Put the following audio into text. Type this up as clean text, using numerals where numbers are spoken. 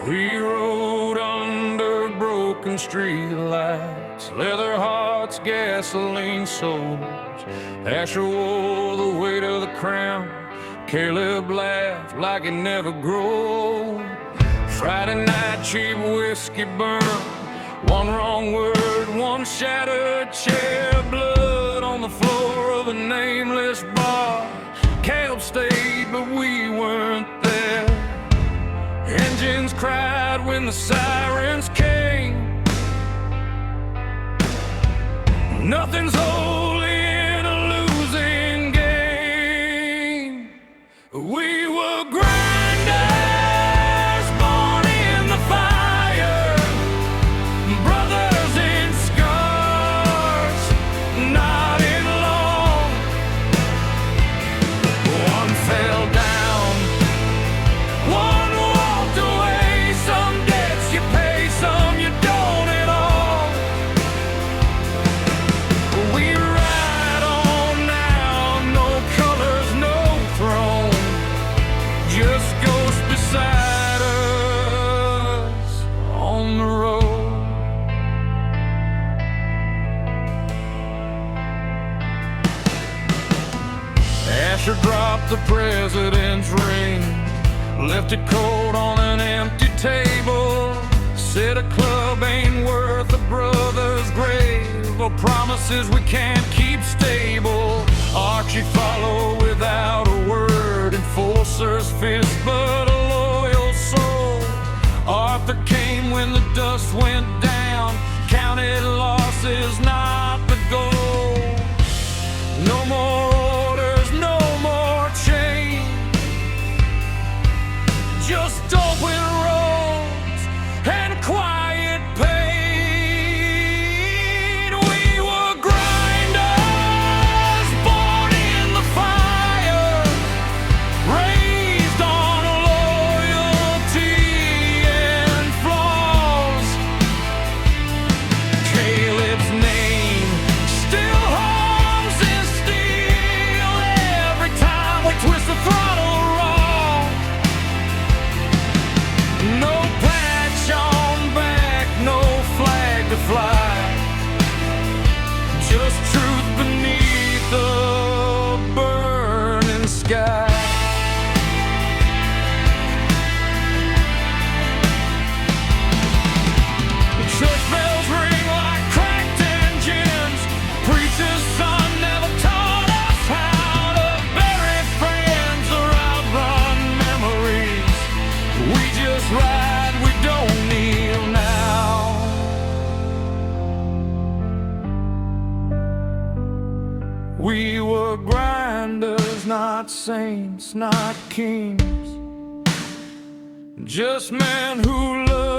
We rode under broken streetlights, leather hearts, gasoline souls. Asher wore the weight of the crown. Caleb laughed like it never grew. Friday night, cheap whiskey burned. One wrong word, one shattered chair. Blood on the floor of a nameless bar. Caleb stayed, but we weren't there. Engines cried when the sirens came. Nothing's holy in a losing game. We were grinders, born in the fire, brothers in scars, not in law. One fell down, one walked away. Some debts you pay, some you don't at all. We ride on now, no colors, no throne, just ghosts beside us on the road. Asher dropped the president's ring, left it cold on an empty table. Said a club ain't worth a brother's grave, or promises we can't keep stable. Archie followed without a word, enforcer's fist but a loyal soul. Arthur came when the dust went down, counted losses, not the goal. No more orders, no more change, just open roads and quiet pain. We were grinders, born in the fire, raised on loyalty and flaws. Caleb's name still hums in steel every time we twist the throttle wrong. No patch on back, no flag to fly, just truth beneath the burning sky. Church bells ring like cracked engines. Preacher's son never taught us how to bury friends or outrun memories. We just ride, we don't kneel now. We were grinders, not saints, not kings, just men who loved